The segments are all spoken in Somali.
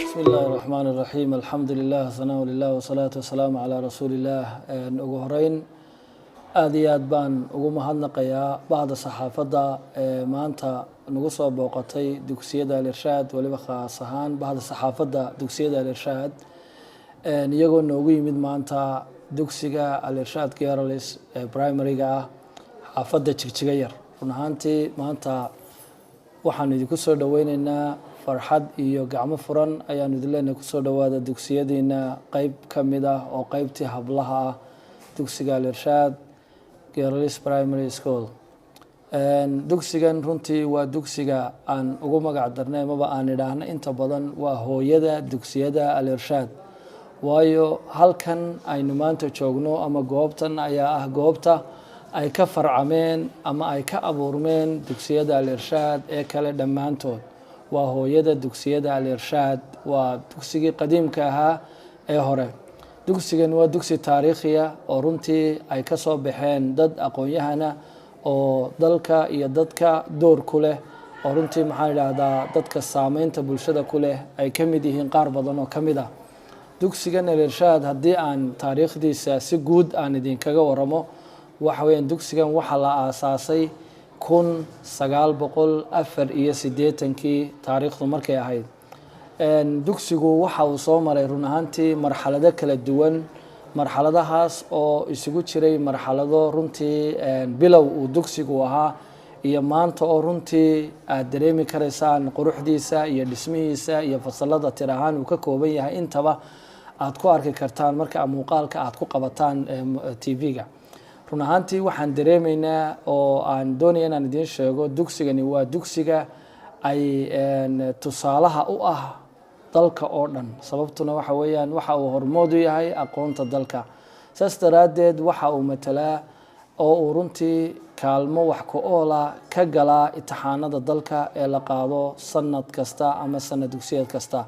بسم الله الرحمن الرحيم الحمد لله ثناء لله والصلاة والسلام على رسول الله ugu horeyn aad iyo aad baan ugu mahadnaqayaa bahda saxaafadda maanta nagu soo booqatay dugsiyada al-irshaad waliba khaas ahaan bahda saxaafadda dugsiyada al-irshaad iyagoo noogu yimid maanta dugsiga al-irshaad Girls primary-ga ah xaafadda Jigjiga yar run ahaantii maanta waxaan idinku soo dhaweynaynaa farxad iyo gacmo furan ayaan idin leenahay ku soo dhawaada dugsiyadiina qayb kamid ah oo qaybtii hablaha ah dugsiga al-irshaad Girls Primary School dugsigan runtii waa dugsiga aan ugu magac darnay maba aan idhaahno inta badan waa hooyada dugsiyada al-irshaad waayo halkan aynu maanta joogno ama goobtan ayaa ah goobta ay ka farcameen ama ay ka abuurmeen dugsiyada al-irshaad ee kale dhammaantood waa hooyada dugsiyada al-irshaad waa dugsigii qadiimka ahaa ee hore dugsigan waa dugsi taariikhiya oo runtii ay ka soo baxeen dad aqoon-yahana oo dalka iyo dadka door ku leh oo runtii maxaan idhaahdaa dadka saameynta bulshada ku leh ay ka mid yihiin qaar badan oo ka mid ah dugsigan al-irshaad haddii aan taariikhdiisa si guud aan idinkaga waramo waxa weeyaan dugsigan waxaa la aasaasay 1984 taariikhdu markay ahayd dugsigu waxa uu soo maray run ahaantii marxalado kala duwan marxaladahaas oo isugu jiray marxalado runtii bilow uu dugsigu ahaa iyo maanta oo runtii aad dareemi karaysaan quruxdiisa iyo dhismihiisa iyo fasalada tir ahaan uu ka kooban yahay intaba aad ku arki kartaan marka muuqaalka aad ku qabataan TV-ga run ahaantii waxaan dareemaynaa oo aan doonaya inaan idiin sheego dugsigani waa dugsiga ay tusaalaha u ah dalka oo dhan sababtuna waxa weeyaan waxa uu hormood u yahay aqoonta dalka saas daraaddeed waxa uu matalaa oo uu runtii kaalmo wax ku oola ka galaa imtixaanada dalka ee la qaado sanad kasta ama sanad dugsiyeed kasta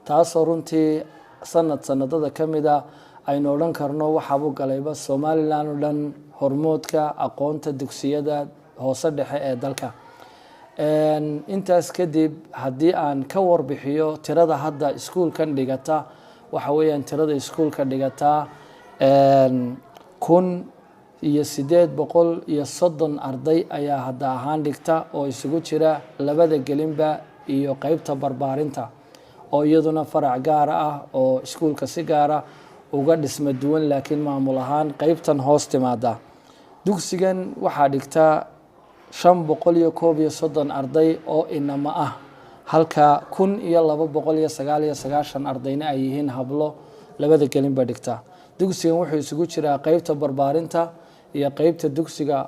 taasoo runtii sanadada ka mid ah aynu odhan karno waxaabuu galayba Somaliland oo dhan hormoodka aqoonta dugsiyada hoose dhexe ee dalka intaas kadib haddii aan ka warbixiyo tirada hadda iskuulkan dhigata waxa weeyaan tirada iskuulka dhigata 1830 arday ayaa hadda ahaan dhigta oo isugu jira labada gelinba iyo qaybta barbaarinta oo iyaduna farac gaar ah oo iskuulka si gaar ah uga dhisma duwan laakiin maamul ahaan qaybtan hoos timaada dugsigan waxaa dhigta 531 arday oo inama ah halka 1299 ardayna ay yihiin hablo labada gelinba dhigta dugsigan wuxuu isugu jiraa qaybta barbaarinta iyo qaybta dugsiga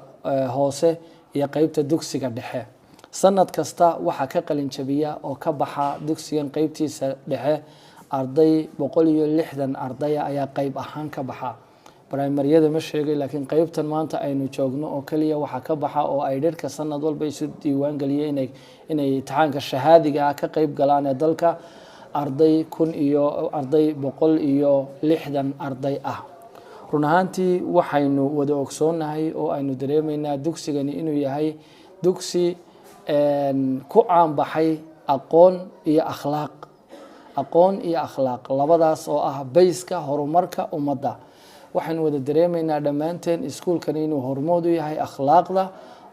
hoose iyo qaybta dugsiga dhexe sanad kasta waxa ka qalin jabiya oo ka baxa dugsigan qaybtiisa dhexe arday 160 arday ayaa qayb ahaan ka baxa primaryada ma sheegay laakiin qaybtan maanta aynu joogno oo kaliya waxa ka baxa oo ay dharka sanad walba isu diiwaan galiyeen inay imtixaanka shahaadiga ka qayb galaan ee dalka arday 160 arday ah run ahaantii waxaynu wada ogsoonahay oo aynu dareemaynaa dugsigani inuu yahay dugsi ku caan baxay aqoon iyo akhlaaq labadaas oo ah bayska horumarka ummadda waxaynu wada dareemaynaa dhammaanteen iskuulkani inuu hormood u yahay akhlaaqda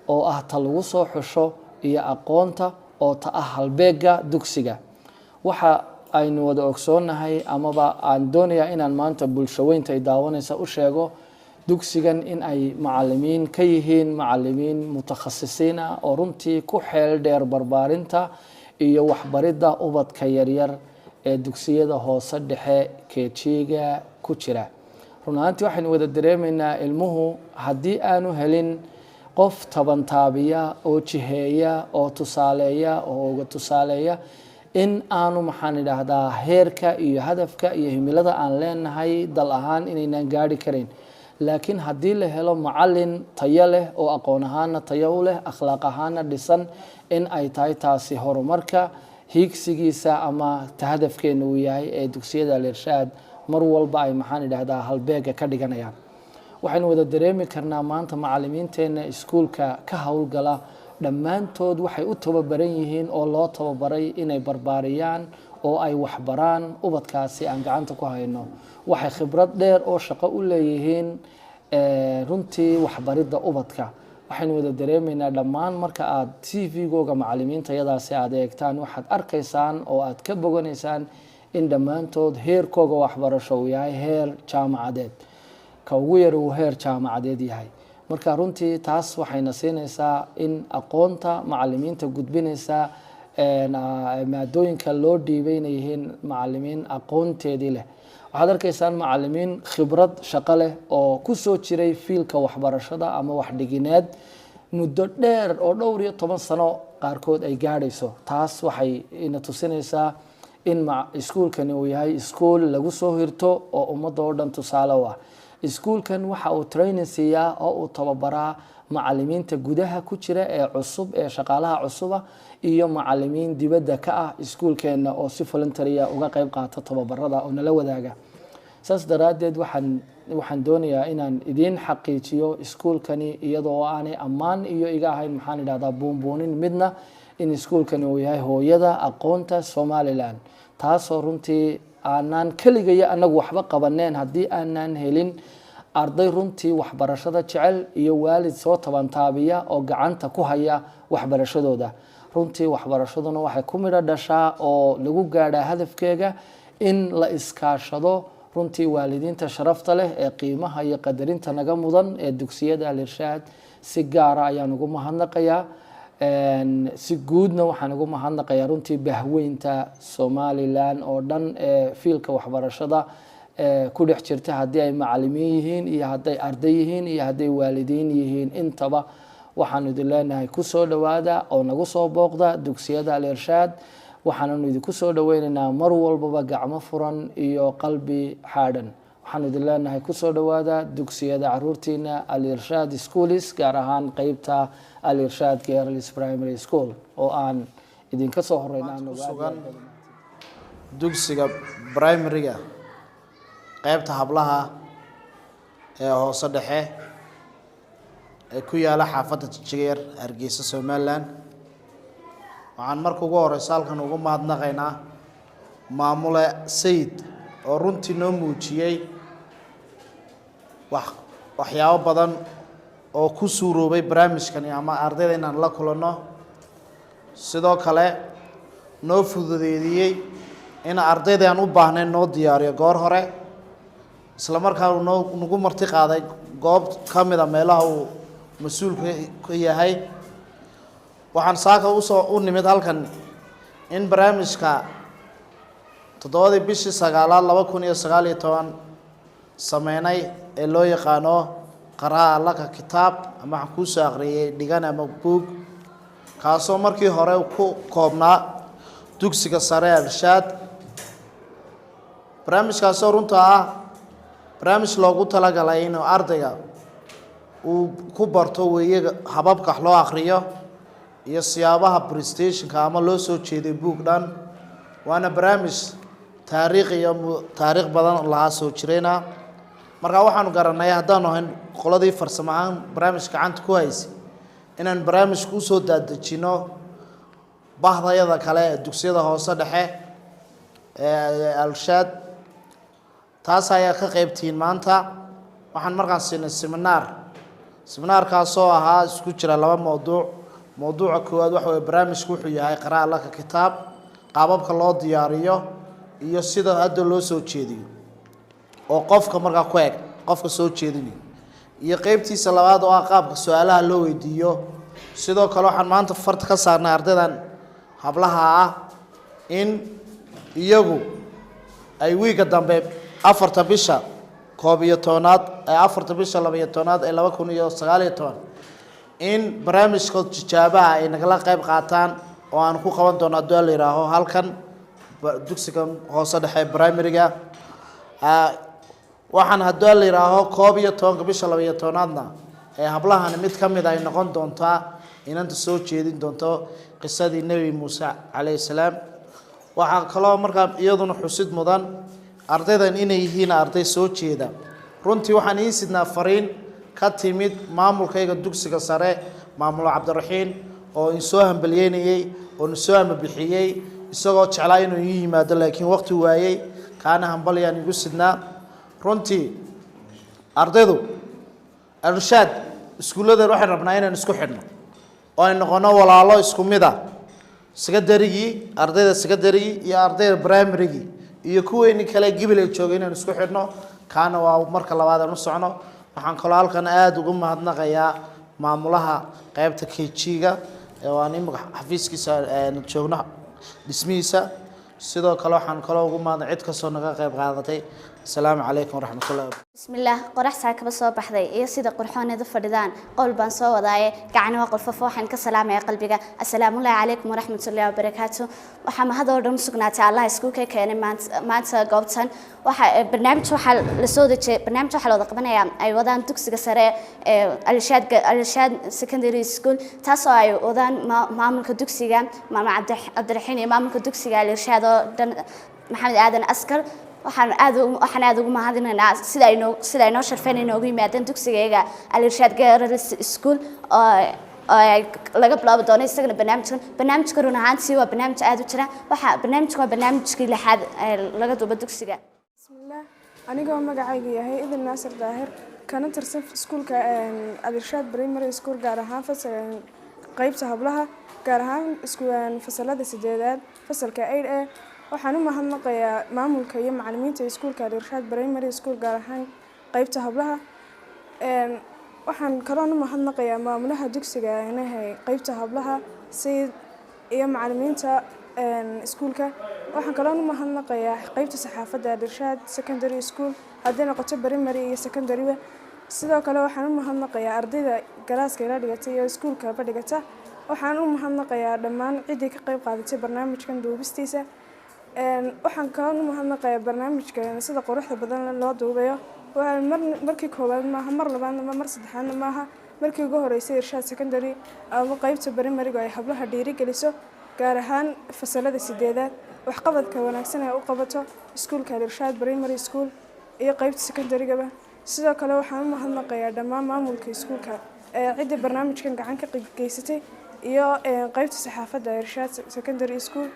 oo ah ta lagu soo xusho iyo aqoonta oo ta ah halbeega dugsiga waxa aynu wada ogsoonahay amaba aan doonayaa inaan maanta bulshaweynta ay daawanaysa u sheego dugsigan in ay macallimiin ka yihiin macallimiin mutakhasisiin ah oo runtii ku xeel dheer barbaarinta iyo waxbaridda ubadka yaryar ee dugsiyada hoose dhexe keejiga ku jira run ahaantii waxaynu wada dareemaynaa ilmuhu haddii aanu helin qof tabantaabiya oo jiheeya oo tusaaleeya oo uga tusaaleeya in aanu maxaan idhaahdaa heerka iyo hadafka iyo himilada aan leenahay dal ahaan inaynan gaari karayn laakiin haddii la helo macalin tayo leh oo aqoon ahaana tayo u leh akhlaaq ahaana dhisan in ay tahay taasi horumarka hiigsigiisa ama hadafkeena uu yahay ee dugsiyada al-irshaad mar walba ay maxaan idhaahdaa halbeega ka dhiganayaan waxaynu wada dareemi karnaa maanta macalimiinteena iskuulka ka howlgala dhammaantood waxay u tababaran yihiin oo loo tababaray inay barbaariyaan oo ay waxbaraan ubadkaasi aan gacanta ku hayno waxay khibrad dheer oo shaqo u leeyihiin runtii waxbaridda ubadka waxaynu wada dareemaynaa dhammaan marka aad TV-googa macalimiinta yadaasi aad eegtaan waxaad arkaysaan oo aad ka boganaysaan in dhammaantood heerkooga waxbarasho uu yahay heer jaamacadeed ka ugu yar uu heer jaamacadeed yahay marka runtii taas waxayna siinaysaa in aqoonta macalimiinta gudbinaysa maadooyinka loo dhiibay inay yihiin macalimiin aqoonteedii leh waxaad arkaysaan macalimiin khibrad shaqo leh oo ku soo jiray fiilka waxbarashada ama waxdhigineed muddo dheer oo dhowr iyo 10 sano qaarkood ay gaadhayso taas waxay ina tusinaysaa in iskuulkani uu yahay iskuul lagu soo hirto oo ummadda oo dhan tusaale u ah iskuulkan waxa uu training siiyaa oo uu tababaraa macalimiinta gudaha ku jira ee cusub ee shaqaalaha cusuba iyo macalimiin dibadda ka ah iskuulkeena oo si voluntary uga qayb qaata tababarada oo nala wadaaga saas daraadeed waxaan doonayaa inaan idin xaqiijiyo iskuulkani iyadoo aanay ammaan iyo iga ahayn maxaan idhaahdaa buunbuunin midna in iskuulkani uu yahay hooyada aqoonta Somaliland taasoo runtii aanan kaligaya anagu waxba qabaneen haddii aanan helin arday runtii waxbarashada jecel iyo waalid soo tabantaabiya oo gacanta ku haya waxbarashadooda runtii waxbarashaduna waxay ku midho dhashaa oo lagu gaadhaa hadafkeega in la iskaashado runtii waalidiinta sharafta leh ee qiimaha iyo qadarinta naga mudan ee dugsiyada al-irshaad si gaar ah ayaan ugu mahadnaqayaa si guudna waxaan ugu mahadnaqayaa runtii bahweynta Somaliland oo dhan ee fiilka waxbarashada ku dhex jirta haddii ay macalimiin yihiin iyo hadday arday yihiin iyo hadday waalidiin yihiin intaba waxaan idin leenahay ku soo dhawaada oo nagu soo booqda dugsiyada al-irshaad waxaanu idinku soo dhaweynaynaa mar walbaba gacmo furan iyo qalbi xaadhan waxaan idin leenahay ku soo dhawaada dugsiyada caruurtiina al-irshaad schools gaar ahaan qaybta al-irshaad girls primary school oo aan idinka soo horeynaa dugsiga primary-ga qaybta hablaha ee hoose dhexe ee ku yaala xaafadda Jigjeer Hargeysa Somaliland waxaan marka ugu horeysa halkan ugu mahadnaqaynaa maamule Sayid oo runtii noo muujiyay waxyaabo badan oo ku suuroobay barnaamijkani ama ardayda inaan la kulanno sidoo kale noo fududeeyay in ardayda aan u baahnayn noo diyaariyo goor hore isla markaana nagu marti qaaday goob kamid ah meelaha uu mas'uulka ka yahay waxaan saaka u nimid halkan in barnaamijka 7 bishii 9 2019 sameynay ee loo yaqaano qaraa laka kitaab ama ku soo aqriyay dhigan ama buug kaasoo markii hore ku koobnaa dugsiga sare al-irshaad barnaamijkaas runta ah barnaamij loogu talagalay in ardayga uu ku barto weeyaga hababka wax loo aqriyo iyo siyaabaha presentation-ka ama loo soo jeeday buug dhan waana barnaamij taariikh badan laha soo jireyna marka waxaan garanay haddaan ahayn qoladii farsamo ahaan barnaamijka gacanta ku haysay inaan barnaamijku u soo daadejino bahdayada kale ee dugsiyada hoose dhexe ee al-irshaad taas ayaa ka qaybtiin maanta waxaan markaan siinay seminaarkaasoo ahaa isku jira 2 mowduuca koowaad waxa weeye barnaamijku wuxuu yahay qaraa laka kitaab qaababka loo diyaariyo iyo sida hadda loo soo jeediyo oo qofka markaa ku eeg qofka soo jeedinay iyo qaybtiisa labaad oo ah qaabka su'aalaha loo weydiiyo sidoo kale waxaan maanta farta ka saarnay ardaydan hablaha ah in iyagu ay wiiga dambe 4 bisha 11aad ee 4 bisha 12aad ee 2019 in barnaamijka tijaabaha ay nagala qayb qaataan oo aan ku qaban doono haddii la yiraahdo halkan dugsiga hoose dhexe primary-ga waxaan haddii la yiraahdo 12 bisha 12aadna ee hablahan mid kamid ay noqon doontaa inanta soo jeedin doonto qisadii Nabi Muuse alayhi salaam waxa kale markaa iyaduna xusid mudan ardaydan inay yihiin arday soo jeeda runtii waxaan ii sidnaa fariin ka timid maamulkayga dugsiga sare maamul Cabdiraxiin oo in soo hambalyeynayay oo soo ambixiyay isagoo jeclaa inuu yimaado laakiin waqti waayay kaana hambalyaan igu sidnaa runtii ardaydu Irshaad iskuulada waxaan rabnaa inaan isku xidhno oo ay noqono walaalo isku mid ah secondary ardayda secondary iyo ardayda primary iyo kuweeni kale gibel ay joogeen inaan isku xidhno kaana waa marka labaad aan u socno waxaan kaloo halkan aad ugu mahadnaqayaa maamulaha qaybta KG-ga ee waan imika xafiiskiisa joogno dhismihiisa sidoo kale waxaan kaloo ugu mahadnaq cid kastoo naga qayb qaadatay السلام عليكم ورحمة الله بسم الله قرح ساك بس بحذي يصير قرحون هذا فردان قول بنصو وضاي قعنا وقل ففوحن كسلام يا قلبي السلام الله عليكم ورحمة الله وبركاته وحما هذا ورم سكنات الله يسكوك كأن ما أنت قبضن برنامج وحل لسودة برنامج وحل وضع قبنا أي وضعن تكس جسرة الشاد سكندري سكول تاسو أي وضعن معمل كدكسيجا مع عبد الرحيم معمل كدكسيجا الشاد محمد آدم أسكر waxaan aad ugu mahadinaynaa sida ay noo sharfeen inoogu yimaadeen dugsigayga Al-Irshaad Girls School oo laga bilaabo doono isagana barnaamijka run ahaantii waa barnaamij aad u jira waxa barnaamijku waa barnaamijkii lixaad laga duubo dugsiga bismillaah anigoo magacaygu yahay Idil Naasir Daahir kana tirsan iskuulka Al-Irshaad Primary School gaar ahaan qaybta hablaha gaar ahaan fasalada 8aad fasalka 8A waxaan u mahadnaqayaa maamulka iyo macallimiinta iskuulka Al-Irshaad Primary School gaar ahaan qaybta hablaha waxaan kaloo u mahadnaqayaa maamulaha dugsiga qaybta hablaha sayid iyo macallimiinta iskuulka waxaan kaloo u mahadnaqayaa qaybta saxaafadda Al-Irshaad Secondary School haddii noqoto primary iyo secondary sidoo kale waxaan u mahadnaqayaa ardayda galaaska ila dhigata iyo iskuulka ba dhigata waxaan u mahadnaqayaa dhammaan cidii ka qayb qaadatay barnaamijkan duubistiisa waxaan kaloo u mahadnaqayaa barnaamijkan sida quruxda badan loo duubayo markii koowaad maaha mar labaad mar saddexaad maaha markii ugu horeysay Irshaad Secondary ama qaybta primary-ga ay hablaha dhiirigeliso gaar ahaan fasalada 8aad wax qabadka wanaagsan ee u qabato iskuulka Al-Irshaad Primary School iyo qaybta secondary-ga sidoo kale waxaan u mahadnaqayaa dhammaan maamulka iskuulka cidii barnaamijkan gacan ka qaybgeysatay iyo qaybta saxaafadda Irshaad Secondary School